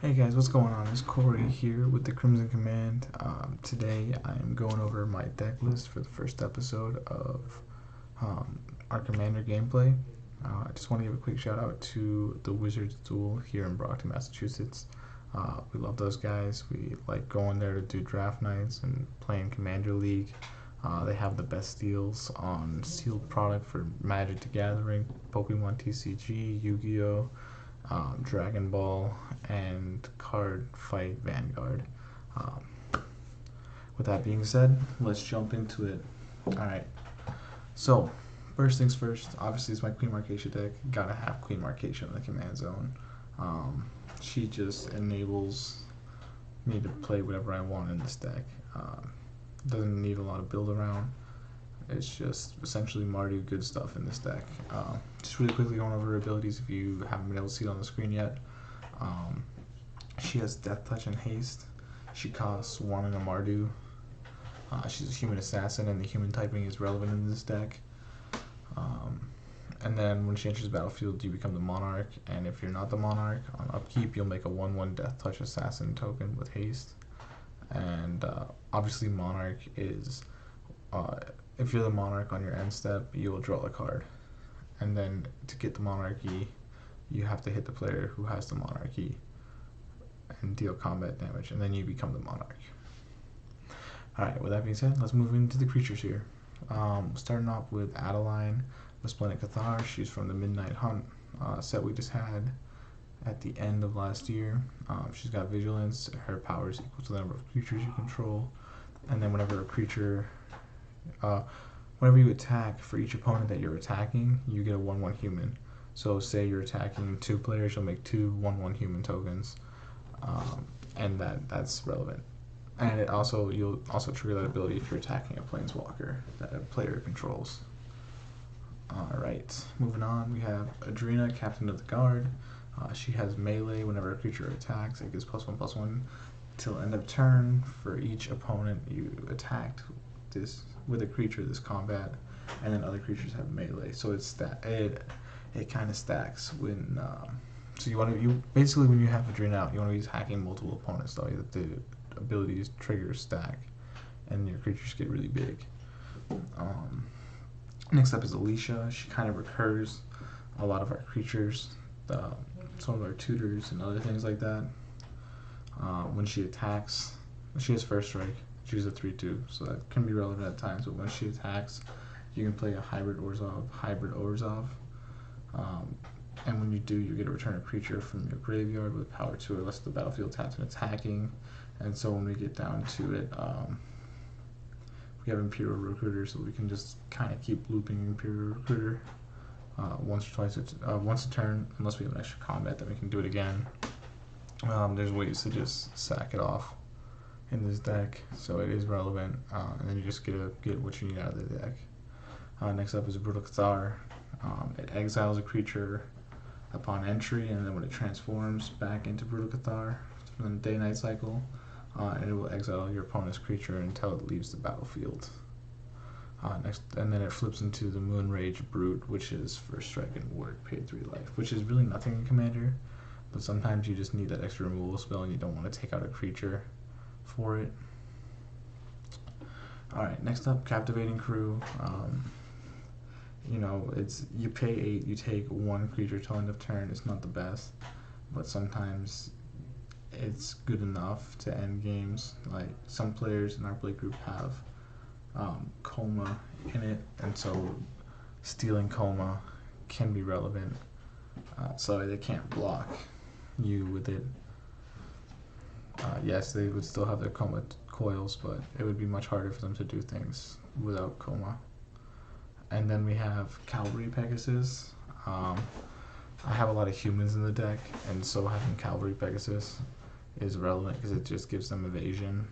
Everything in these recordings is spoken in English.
Hey guys, what's going on? It's Cory here with the Crimson Command. Today I am going over my deck list for the first episode of um, our Commander gameplay. I just want to give a quick shout out to the Wizards Duel here in Brockton, Massachusetts. We love those guys. We like going there to do draft nights and playing Commander League. They have the best deals on sealed product for Magic the Gathering, Pokemon TCG, Yu-Gi-Oh! Dragon Ball, and Card Fight Vanguard. Um, with that being said, let's jump into it. Alright, so first things first, obviously it's my Queen Marchesa deck. Gotta have Queen Marchesa in the command zone. She just enables me to play whatever I want in this deck. Doesn't need a lot of build around. It's just essentially Mardu good stuff in this deck. Just really quickly going over her abilities if you haven't been able to see it on the screen yet. She has Death Touch and Haste. She costs 1 in a Mardu. She's a human assassin and the human typing is relevant in this deck. And then when she enters the battlefield, you become the Monarch, and if you're not the Monarch, on upkeep you'll make a 1/1 Death Touch assassin token with haste. And obviously Monarch is if you're the Monarch on your end step, you will draw a card. And then to get the Monarchy, you have to hit the player who has the Monarchy and deal combat damage, and then you become the Monarch. Alright, with that being said, let's move into the creatures here. Starting off with Adeline, the Splendid Cathar. She's from the Midnight Hunt set we just had at the end of last year. She's got Vigilance. Her power is equal to the number of creatures you control. And then whenever a creature whenever you attack, for each opponent that you're attacking, you get a 1/1 human. So say you're attacking 2 players, you'll make 2 1/1 human tokens, and that's relevant. And you'll also trigger that ability if you're attacking a planeswalker that a player controls. Alright, moving on, we have Adrena, Captain of the Guard. She has melee. Whenever a creature attacks, it gets +1/+1 till end of turn for each opponent you attacked with a creature this combat, and then other creatures have melee. So it kind of stacks when so you basically when you have Adrena out, you want to be attacking multiple opponents though. The abilities trigger stack, and your creatures get really big. Next up is Alicia. She kind of recurs a lot of our creatures, some of our tutors and other things like that. When she attacks, she has first strike. She's a 3/2, so that can be relevant at times. But when she attacks, you can play a hybrid Orzhov. And when you do, you get to return a creature from your graveyard with power 2 or less of the battlefield tapped and attacking. And so when we get down to it, we have Imperial Recruiter, so we can just kind of keep looping Imperial Recruiter once a turn, unless we have an extra combat, then we can do it again. There's ways to just sack it off in this deck, so it is relevant, and then you just get what you need out of the deck. Next up is Brutal Cathar. It exiles a creature upon entry, and then when it transforms back into Brutal Cathar from the day-night cycle, and it will exile your opponent's creature until it leaves the battlefield. And then it flips into the Moonrage Brute, which is first strike and ward, paid 3 life, which is really nothing in Commander, but sometimes you just need that extra removal spell and you don't want to take out a creature for it. Alright, next up, Captivating Crew. You pay 8, you take 1 creature till end of turn. It's not the best, but sometimes it's good enough to end games. Like some players in our play group have Coma in it, and so stealing Coma can be relevant. So they can't block you with it. Yes, they would still have their Coma coils, but it would be much harder for them to do things without Coma. And then we have Cavalry Pegasus. I have a lot of humans in the deck, and so having Cavalry Pegasus is relevant because it just gives them evasion.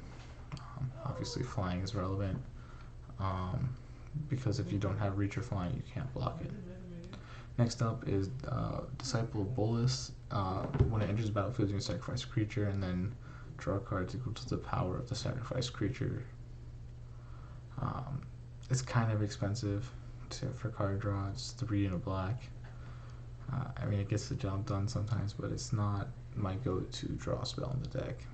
Obviously flying is relevant, because if you don't have reach or flying, you can't block it. Next up is Disciple of Bolus. When it enters the battlefield, you can sacrifice a creature and then draw cards equal to the power of the sacrificed creature. It's kind of expensive for card draw. It's 3 and a black. I mean, it gets the job done sometimes, but it's not my go-to draw spell in the deck.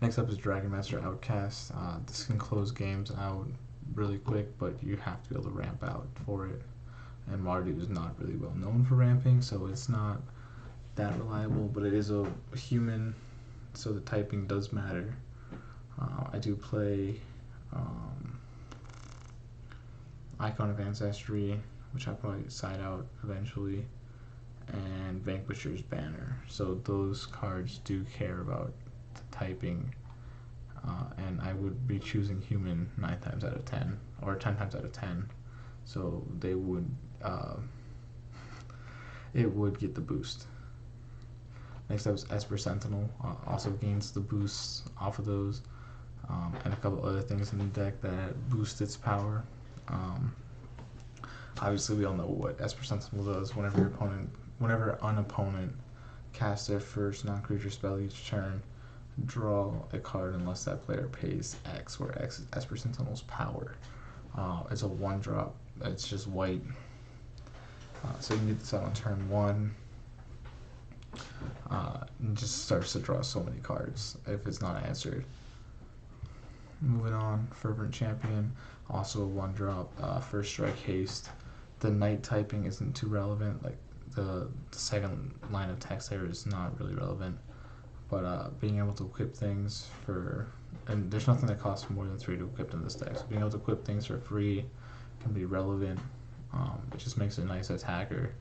Next up is Dragon Master Outcast. This can close games out really quick, but you have to be able to ramp out for it. And Mardu is not really well known for ramping, so it's not that reliable, but it is a human, so the typing does matter. I do play Icon of Ancestry, which I'll probably side out eventually, and Vanquisher's Banner. So those cards do care about the typing, and I would be choosing human 9 times out of 10, or 10 times out of 10. So they would, it would get the boost. Next up is Esper Sentinel, also gains the boosts off of those, and a couple other things in the deck that boost its power. Obviously, we all know what Esper Sentinel does. Whenever an opponent casts their first non-creature spell each turn, draw a card unless that player pays X, where X is Esper Sentinel's power. It's a 1-drop. It's just white. So you can get this out on turn 1. And just starts to draw so many cards if it's not answered. Moving on, Fervent Champion, also a 1-drop, first strike haste. The knight typing isn't too relevant, like the second line of text there is not really relevant, but being able to equip things for, and there's nothing that costs more than 3 to equip in this deck, so being able to equip things for free can be relevant. It just makes a nice attacker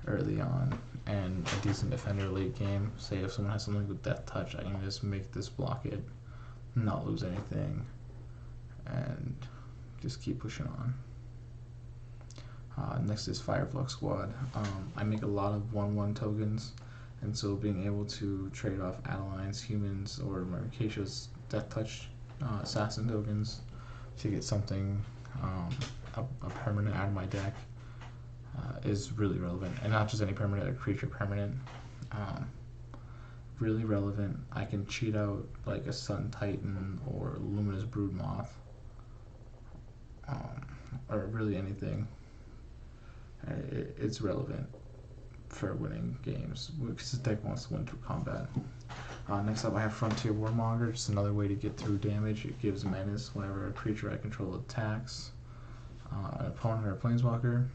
early on and a decent defender late game. Say if someone has something with Death Touch, I can just make this block it, not lose anything, and just keep pushing on. Next is Fireflux Squad. I make a lot of 1/1 tokens, and so being able to trade off Adeline's, humans, or Marchesa's Death Touch assassin tokens to get something, a permanent out of my deck, is really relevant. And not just any permanent, a creature permanent. Really relevant. I can cheat out like a Sun Titan or Luminous Broodmoth, or really anything. It's relevant for winning games because the deck wants to win through combat. Next up, I have Frontier Warmonger. Just another way to get through damage. It gives menace whenever a creature I control attacks an opponent or a planeswalker.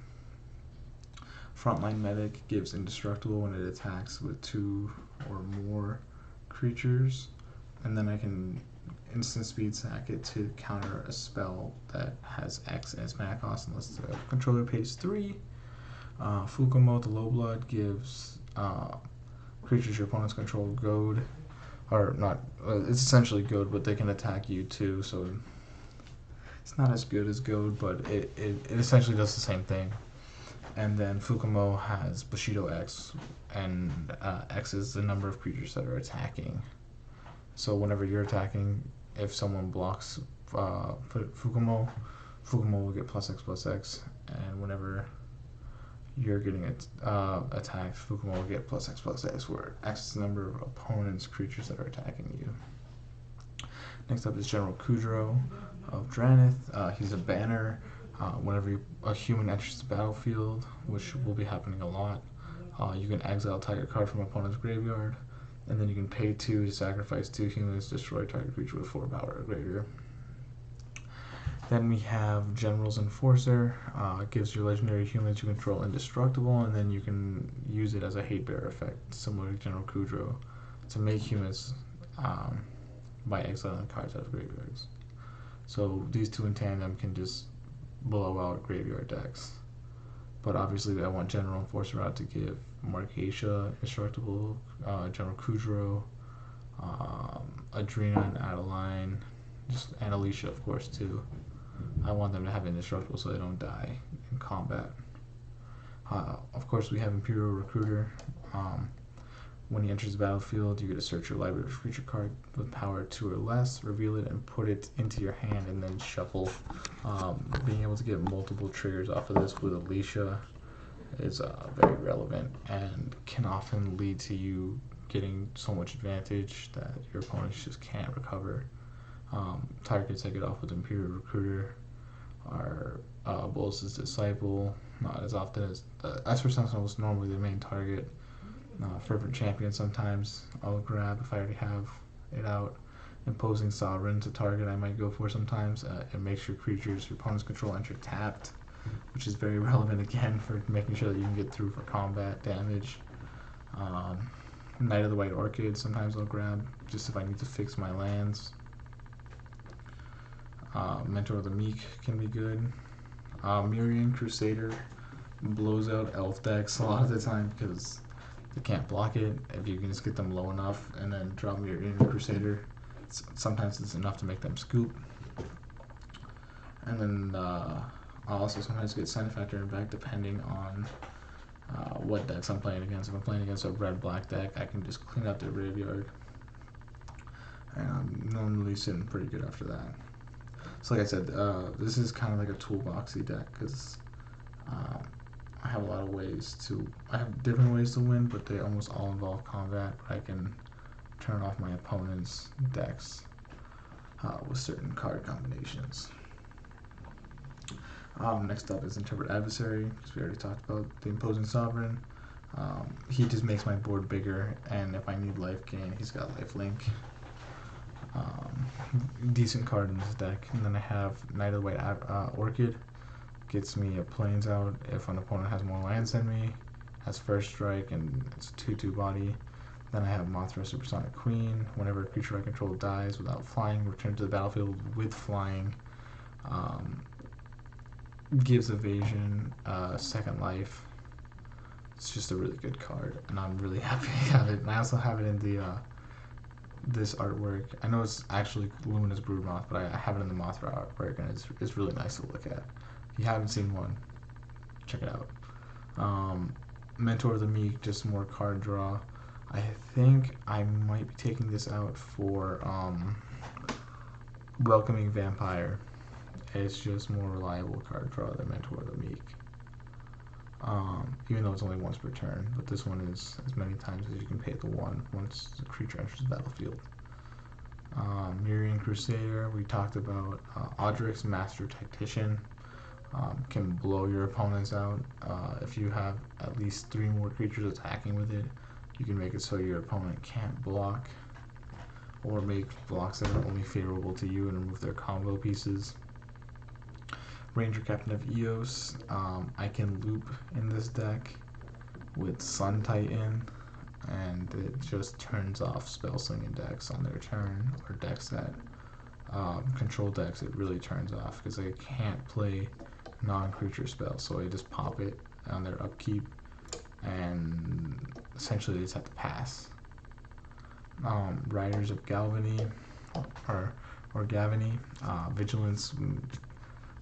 Frontline Medic gives indestructible when it attacks with 2 or more creatures, and then I can instant speed sack it to counter a spell that has X as mana cost unless the controller pays 3. Fukumo, the Low Blood, gives creatures your opponents control goad, or not, it's essentially goad, but they can attack you too, so it's not as good as goad, but it essentially does the same thing. And then Fukumo has Bushido X, and X is the number of creatures that are attacking. So whenever you're attacking, if someone blocks Fukumo will get +X/+X, and whenever you're getting attacked, Fukumo will get +X/+X, where X is the number of opponents' creatures that are attacking you. Next up is General Kudro of Dranith. He's a banner. Whenever a human enters the battlefield, which will be happening a lot, you can exile target card from opponent's graveyard, and then you can pay 2 to sacrifice 2 humans, destroy target creature with 4 power or greater. Then we have General's Enforcer. It gives your legendary humans you control indestructible, and then you can use it as a hate bearer effect, similar to General Kudro, to make humans by exiling cards out of graveyards. So these 2 in tandem can just blow out graveyard decks. But obviously I want General Enforcer out to give Marchesa indestructible, General Kudro, Adrena and Adeline, and Alicia of course too. I want them to have indestructible so they don't die in combat. Of course we have Imperial Recruiter. When he enters the battlefield, you get to search your library for creature card with power 2 or less, reveal it, and put it into your hand, and then shuffle. Being able to get multiple triggers off of this with Alicia is very relevant and can often lead to you getting so much advantage that your opponents just can't recover. Targets that get off with Imperial Recruiter are Bolus's Disciple, not as often as Esper Sentinel is normally the main target. Fervent Champion sometimes I'll grab if I already have it out. Imposing Sovereign's a target I might go for sometimes. It makes your creatures your opponent's control enter tapped, which is very relevant again for making sure that you can get through for combat damage. Knight of the White Orchid sometimes I'll grab just if I need to fix my lands. Mentor of the Meek can be good. Mirian Crusader blows out elf decks a lot of the time because they can't block it. If you can just get them low enough and then draw Mirian Crusader, sometimes it's enough to make them scoop. And then I'll also sometimes get Sign Factor in back depending on what decks I'm playing against. If I'm playing against a red-black deck, I can just clean up their graveyard. And I'm normally sitting pretty good after that. So like I said, this is kind of like a toolboxy deck because I have a lot of ways to, I have different ways to win, but they almost all involve combat. I can turn off my opponent's decks with certain card combinations. Next up is Interpret Adversary, because we already talked about the Imposing Sovereign. He just makes my board bigger, and if I need life gain, he's got life link. Decent card in this deck. And then I have Knight of the White Orchid. Gets me a plains out if an opponent has more lands than me. Has first strike and it's a 2/2 body. Then I have Mothra Supersonic Queen. Whenever a creature I control dies without flying, return to the battlefield with flying. Gives evasion, second life. It's just a really good card, and I'm really happy to have it. And I also have it in the this artwork. I know it's actually Luminous Broodmoth, but I have it in the Mothra artwork, and it's really nice to look at. If you haven't seen one, check it out. Mentor of the Meek, just more card draw. I think I might be taking this out for Welcoming Vampire. It's just more reliable card draw than Mentor of the Meek. Even though it's only once per turn, but this one is as many times as you can pay the one once the creature enters the battlefield. Mirian Crusader, we talked about. Audric's Master Tactician can blow your opponents out. If you have at least 3 more creatures attacking with it, you can make it so your opponent can't block, or make blocks that are only favorable to you and remove their combo pieces. Ranger Captain of Eos, I can loop in this deck with Sun Titan, and it just turns off spell slinging decks on their turn, or decks that control decks. It really turns off because they can't play non-creature spells, so I just pop it on their upkeep, and essentially they just have to pass. Riders of Galvany, or Gavany, Vigilance.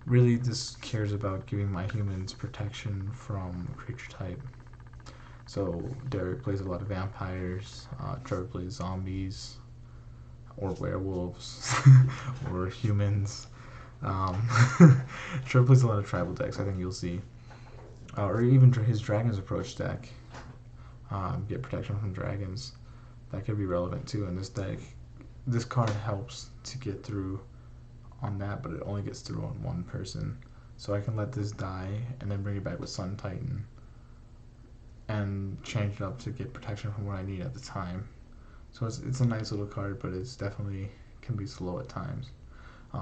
Really, this cares about giving my humans protection from creature type. So Derek plays a lot of vampires, Trevor plays zombies, or werewolves, or humans. Trevor plays a lot of tribal decks, I think you'll see. Or even his Dragon's Approach deck. Get protection from dragons. That could be relevant too in this deck. This card helps to get through on that, but it only gets through on one person. So I can let this die and then bring it back with Sun Titan and change it up to get protection from what I need at the time. So it's a nice little card, but it's definitely can be slow at times.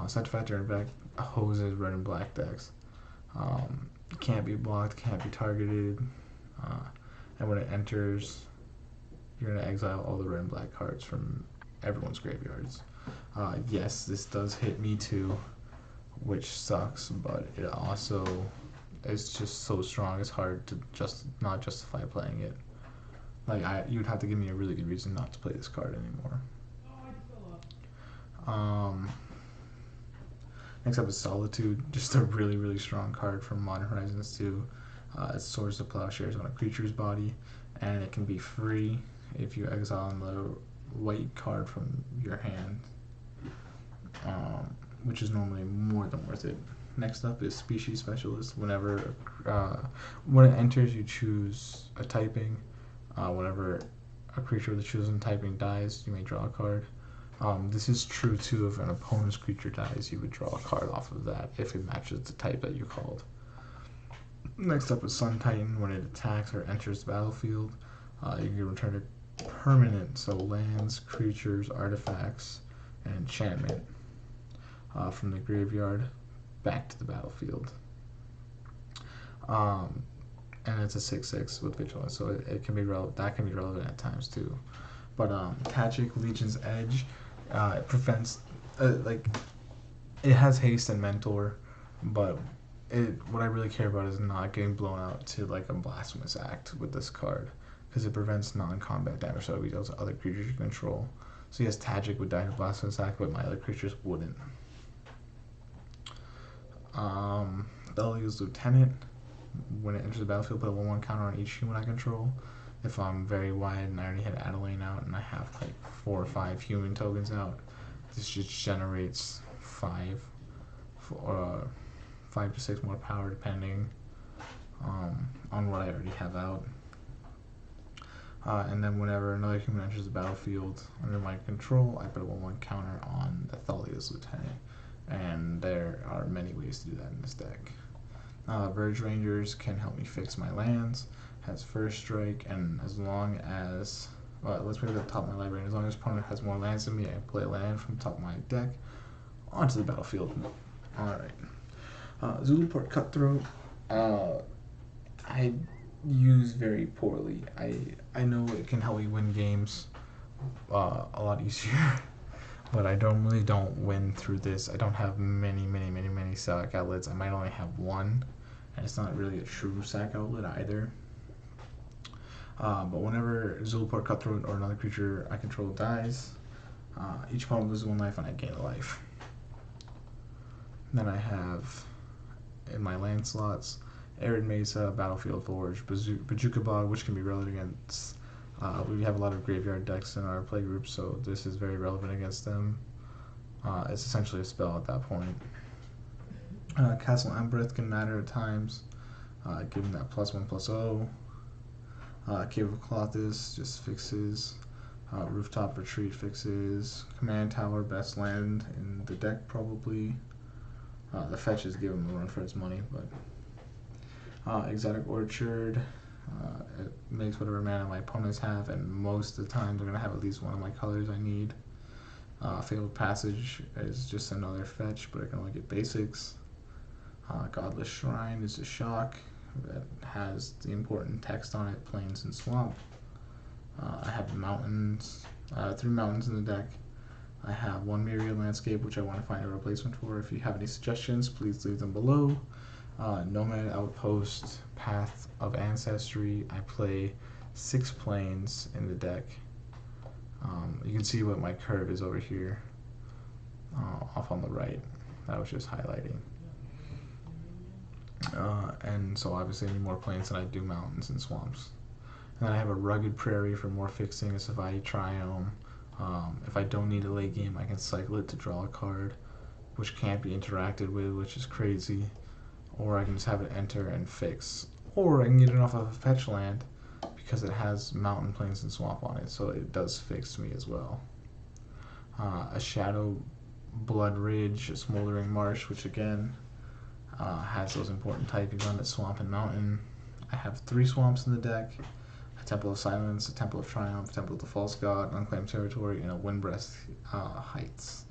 Set Factor in back hoses red and black decks. Can't be blocked, can't be targeted, and when it enters, you're going to exile all the red and black cards from everyone's graveyards. Yes, this does hit me too, which sucks, but it also is just so strong, it's hard to not justify playing it. Like, you'd have to give me a really good reason not to play this card anymore. Next up is Solitude, just a really, really strong card from Modern Horizons 2. It Swords to Plowshares on a creature's body, and it can be free if you exile the white card from your hand, which is normally more than worth it. Next up is Species Specialist. Whenever when it enters, you choose a typing. Whenever a creature with a chosen typing dies, you may draw a card. This is true too if an opponent's creature dies, you would draw a card off of that if it matches the type that you called. Next up is Sun Titan. When it attacks or enters the battlefield, You can return a permanent, so lands, creatures, artifacts, and enchantment from the graveyard back to the battlefield. And it's a 6/6 with vigilance, so it can be relevant. That can be relevant at times too. But Tajic, Legion's Edge, it prevents like it has haste and mentor, but what I really care about is not getting blown out to like a blasphemous act with this card, because it prevents non-combat damage, so it deals to other creatures you control. So yes, Tajic would die to blasphemous act, but my other creatures wouldn't. Belial's Lieutenant. When it enters the battlefield, put a 1/1 counter on each human I control. If I'm very wide and I already had Adeline out and I have like 4 or 5 human tokens out, this just generates 5 to 6 more power depending on what I already have out. And then whenever another human enters the battlefield under my control, I put a 1/1 counter on Athalia's Lieutenant. And there are many ways to do that in this deck. Verge Rangers can help me fix my lands, has first strike, and as long as, let's move to the top of my library, and as long as opponent has more lands than me, I can play a land from the top of my deck onto the battlefield. Alright. Zulaport Cutthroat, I use very poorly. I know it can help me win games a lot easier. But I normally don't win through this. I don't have many sack outlets. I might only have one, and it's not really a true sack outlet either. But whenever Zulaport Cutthroat or another creature I control dies, each opponent loses 1 life and I gain a life. Then I have, in my land slots, Arid Mesa, Battlefield Forge, Bazooka Bog, which can be relevant against. We have a lot of graveyard decks in our play group, so this is very relevant against them. It's essentially a spell at that point. Castle Embereth can matter at times, given that +1/+0. Cave of Clothis just fixes. Rooftop Retreat fixes. Command Tower, best land in the deck probably. The fetches give him a run for his money, but Exotic Orchard. It makes whatever mana my opponents have, and most of the time they're going to have at least one of my colors I need. Fabled Passage is just another fetch, but I can only get basics. Godless Shrine is a shock that has the important text on it, Plains and Swamp. I have mountains, 3 mountains in the deck. I have 1 Myriad Landscape, which I want to find a replacement for. If you have any suggestions, please leave them below. Nomad Outpost, Path of Ancestry. I play 6 plains in the deck. You can see what my curve is over here, off on the right. That was just highlighting. And so obviously I need more plains than I do mountains and swamps. And then I have a Rugged Prairie for more fixing, a Savati Triome. If I don't need a late game, I can cycle it to draw a card, which can't be interacted with, which is crazy. Or I can just have it enter and fix. Or I can get it off of a fetch land because it has mountain, plains, and swamp on it, so it does fix me as well. A Shadow Blood Ridge, a Smoldering Marsh, which again has those important typings on it, swamp and mountain. I have 3 swamps in the deck, a Temple of Silence, a Temple of Triumph, a Temple of the False God, Unclaimed Territory, and a Windbreast Heights.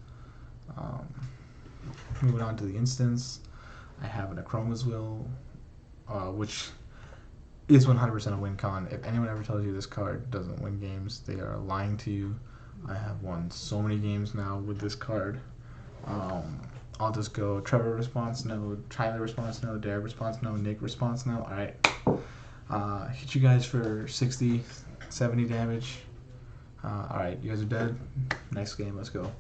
Moving on to the instance, I have an Akroma's Will, which is 100% a win con. If anyone ever tells you this card doesn't win games, they are lying to you. I have won so many games now with this card. I'll just go Trevor response no, Tyler response no, Derek response no, Nick response no. Alright. Hit you guys for 60, 70 damage. Alright, you guys are dead. Next game, let's go.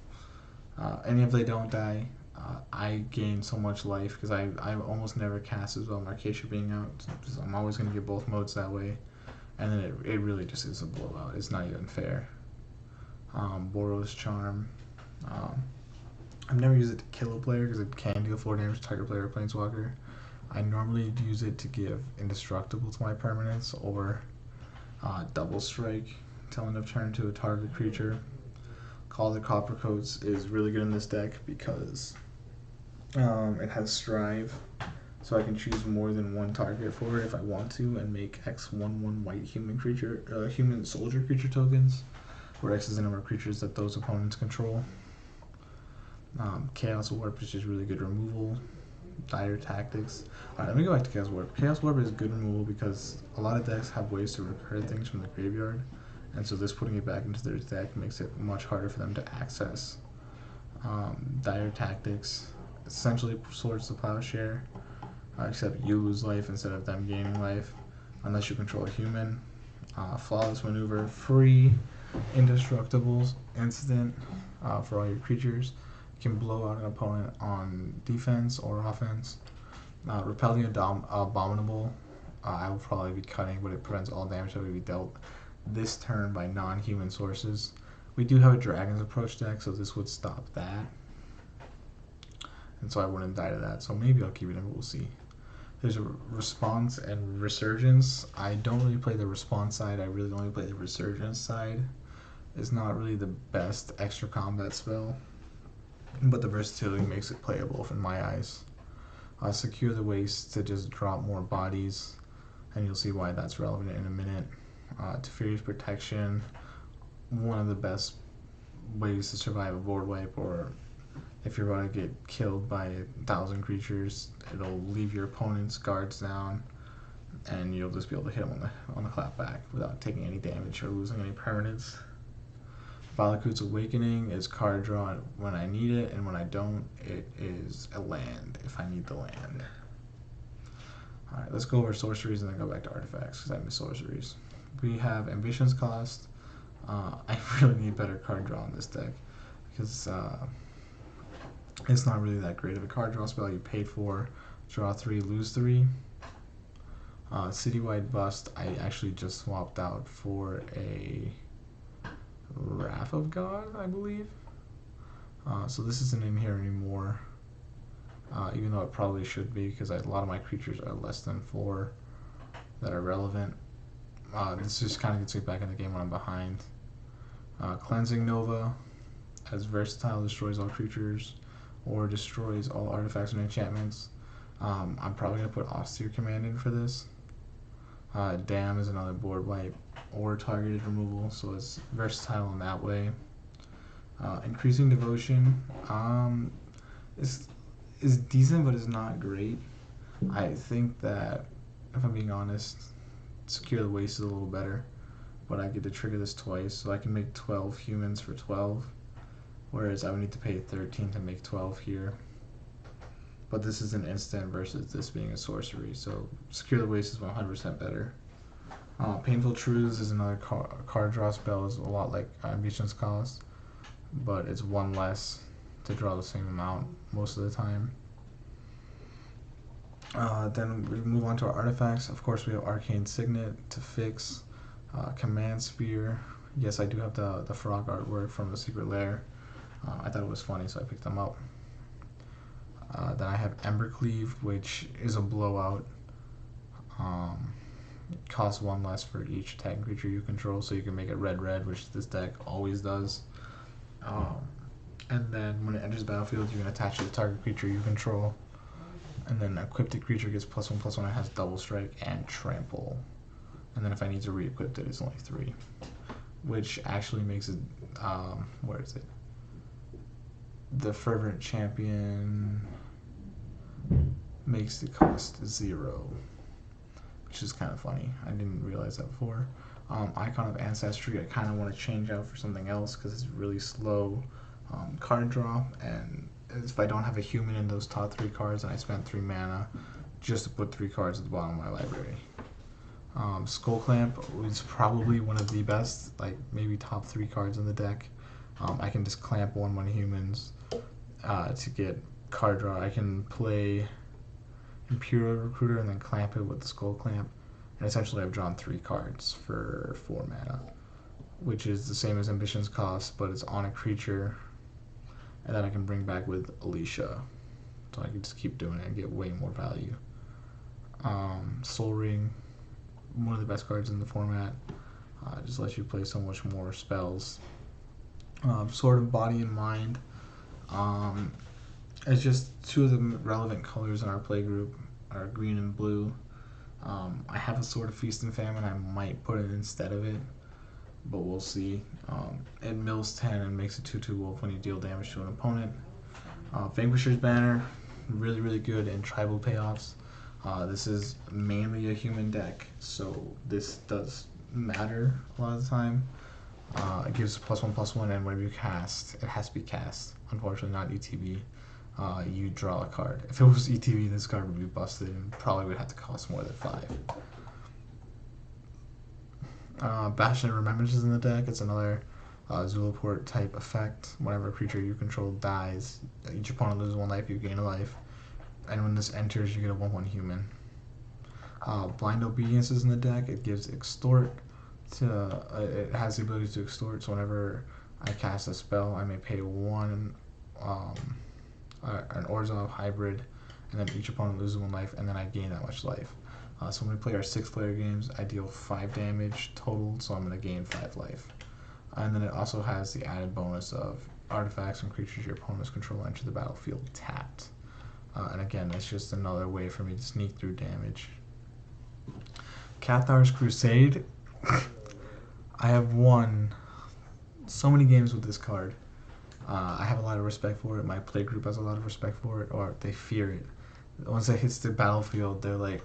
Any if they don't die, I gain so much life because I almost never cast as well, Marchesa being out. I'm always going to get both modes that way. And then it really just is a blowout. It's not even fair. Boros Charm. I've never used it to kill a player because it can deal 4 damage to target player or planeswalker. I normally use it to give indestructible to my permanents or double strike till end of turn to a target creature. Call the Coppercoats is really good in this deck because it has Strive, So I can choose more than one target for it if I want to, and make X 1/1 white human soldier creature tokens, where X is the number of creatures that those opponents control. Chaos Warp is just really good removal. Dire Tactics. Alright, let me go back to Chaos Warp. Chaos Warp is good removal because a lot of decks have ways to recur things from the graveyard, and so this putting it back into their deck makes it much harder for them to access. Dire Tactics essentially Swords to Plowshare, except you lose life instead of them gaining life, unless you control a human. Flawless Maneuver, free, indestructibles, instant for all your creatures. Can blow out an opponent on defense or offense. Repel the Abominable. I will probably be cutting, but it prevents all damage that would be dealt this turn by non-human sources. We do have a Dragon's Approach deck, so this would stop that. And so I wouldn't die to that, so maybe I'll keep it in, but we'll see. There's a Response and Resurgence. I don't really play the Response side, I really only play the Resurgence side. It's not really the best extra combat spell, but the versatility makes it playable in my eyes. Secure the Waste to just drop more bodies, and you'll see why that's relevant in a minute. Teferi's Protection, one of the best ways to survive a board wipe, or if you're about to get killed by 1,000 creatures, it'll leave your opponent's guards down, and you'll just be able to hit them on the clapback without taking any damage or losing any permanence. Valakut's Awakening is card draw when I need it, and when I don't, it is a land if I need the land. Alright, let's go over sorceries and then go back to artifacts, because I miss sorceries. We have Ambition's Cost. I really need better card draw in this deck, because it's not really that great of a card draw spell. You paid for, draw 3, lose 3. Citywide Bust, I actually just swapped out for a Wrath of God, I believe. So this isn't in here anymore, even though it probably should be, because a lot of my creatures are less than 4 that are relevant. This just kind of gets me back in the game when I'm behind. Cleansing Nova, as versatile, destroys all creatures or destroys all artifacts and enchantments. I'm probably going to put Austere Command in for this. Dam is another board wipe or targeted removal, so it's versatile in that way. Increasing Devotion is decent, but it's not great. I think that, if I'm being honest, Secure the Waste is a little better, but I get to trigger this twice, so I can make 12 humans for 12, whereas I would need to pay 13 to make 12 here. But this is an instant versus this being a sorcery, so Secure the Waste is 100% better. Painful Truths is another card draw spell. Is a lot like Ambition's Cost, but it's 1 less to draw the same amount most of the time. Then we move on to our artifacts. Of course, we have Arcane Signet to fix, Command Spear. Yes, I do have the frog artwork from the Secret Lair. I thought it was funny, so I picked them up. Then I have Embercleave, which is a blowout. Costs 1 less for each attacking creature you control, so you can make it red-red, which this deck always does. And then when it enters the battlefield, you can attach it to the target creature you control. And then equipped creature gets +1/+1. It has Double Strike and Trample. And then if I need to re-equip it, it's only 3, which actually makes it. Where is it? The Fervent Champion makes the cost 0, which is kind of funny. I didn't realize that before. Icon of Ancestry, I kind of want to change out for something else because it's really slow card draw, and if I don't have a human in those top 3 cards and I spent 3 mana just to put 3 cards at the bottom of my library. Skull Clamp is probably one of the best, like maybe top 3 cards in the deck. I can just clamp 1/1 humans to get card draw. I can play Imperial Recruiter and then clamp it with the Skull Clamp, and essentially I've drawn 3 cards for 4 mana, which is the same as Ambition's Cost, but it's on a creature, and then I can bring back with Alicia, so I can just keep doing it and get way more value. Soul Ring, one of the best cards in the format, just lets you play so much more spells. Sword of Body and Mind, it's just 2 of the relevant colors in our play group, are green and blue. I have a Sword of Feast and Famine. I might put it instead of it, but we'll see. It mills 10 and makes a 2/2 wolf when you deal damage to an opponent. Vanquisher's Banner, really, really good in tribal payoffs. This is mainly a human deck, so this does matter a lot of the time. It gives +1/+1, and whenever you cast, it has to be cast. Unfortunately, not ETB. You draw a card. If it was ETB, this card would be busted and probably would have to cost more than 5. Bastion of Remembrance is in the deck. It's another Zulaport type effect. Whenever a creature you control dies, each opponent loses 1 life, you gain a life. And when this enters, you get a 1/1 human. Blind Obedience is in the deck. It gives Extort to. It has the ability to extort, so whenever I cast a spell, I may pay 1 an Orzhov hybrid, and then each opponent loses 1 life, and then I gain that much life. So when we play our 6-player games, I deal 5 damage total, so I'm going to gain 5 life. And then it also has the added bonus of artifacts and creatures your opponents control enter the battlefield tapped. And again, that's just another way for me to sneak through damage. Cathar's Crusade. I have won so many games with this card. I have a lot of respect for it. My play group has a lot of respect for it, or they fear it. Once it hits the battlefield, they're like,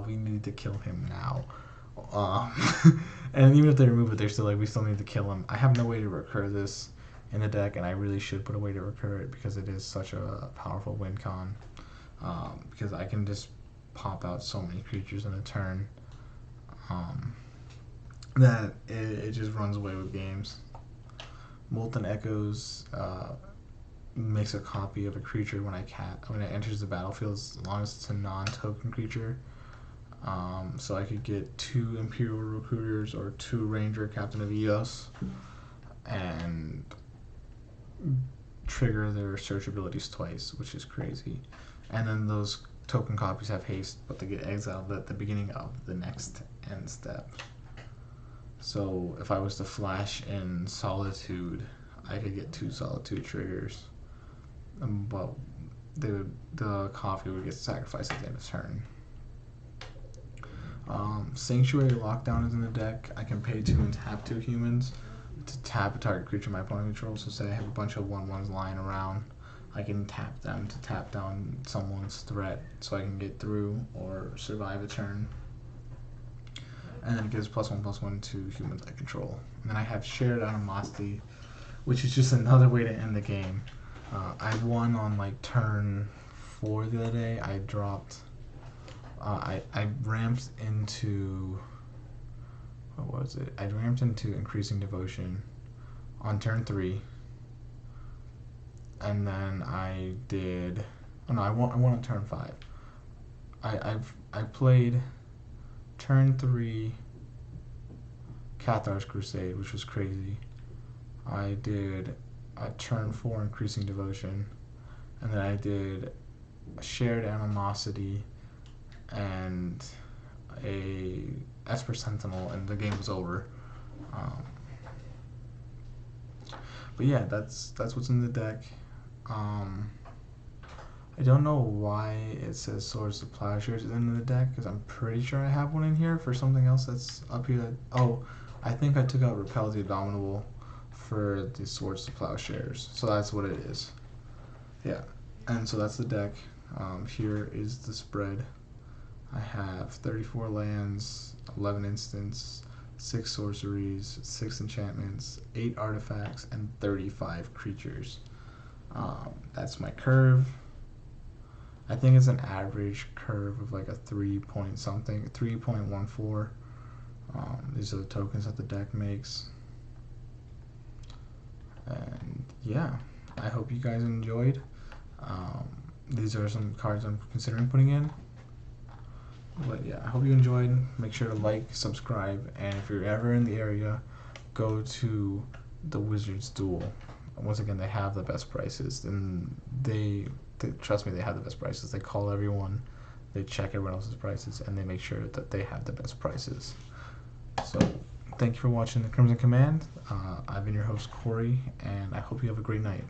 we need to kill him now. And even if they remove it, they're still like, we still need to kill him. I have no way to recur this in the deck, and I really should put a way to recur it because it is such a powerful win con. Because I can just pop out so many creatures in a turn that it just runs away with games. Molten Echoes makes a copy of a creature when it enters the battlefield, as long as it's a non-token creature. So I could get 2 Imperial Recruiters or 2 Ranger Captain of Eos and trigger their search abilities twice, which is crazy. And then those token copies have haste, but they get exiled at the beginning of the next end step. So if I was to flash in Solitude, I could get 2 Solitude triggers, but the coffee would get sacrificed at the end of turn. Sanctuary Lockdown is in the deck. I can pay 2 and tap 2 humans to tap a target creature my opponent controls. So say I have a bunch of 1/1s lying around, I can tap them to tap down someone's threat so I can get through or survive a turn. And then it gives +1/+1 to humans I control. And then I have Shared Animosity, which is just another way to end the game. I won on like turn 4 the other day. I dropped. I ramped into. What was it? I ramped into Increasing Devotion on turn 3. And then I did. Oh no, I won on turn 5. I played turn 3 Cathar's Crusade, which was crazy. I did a turn 4 Increasing Devotion, and then I did a Shared Animosity and a Esper Sentinel, and the game was over. But yeah, that's what's in the deck. I don't know why it says Swords to Plowshares in the deck, because I'm pretty sure I have one in here for something else that's up here. I think I took out Repel the Abominable for the Swords to Plowshares, so that's what it is. Yeah, and so that's the deck. Here is the spread. I have 34 lands, 11 instants, 6 sorceries, 6 enchantments, 8 artifacts, and 35 creatures. That's my curve. I think it's an average curve of like a 3.14. These are the tokens that the deck makes. And yeah, I hope you guys enjoyed. These are some cards I'm considering putting in. But yeah, I hope you enjoyed. Make sure to like, subscribe, and if you're ever in the area, go to the Wizards Duel. Once again, they have the best prices, and they trust me, they have the best prices. They call everyone, they check everyone else's prices, and they make sure that they have the best prices. So thank you for watching the Crimson Command. I've been your host, Cory, and I hope you have a great night.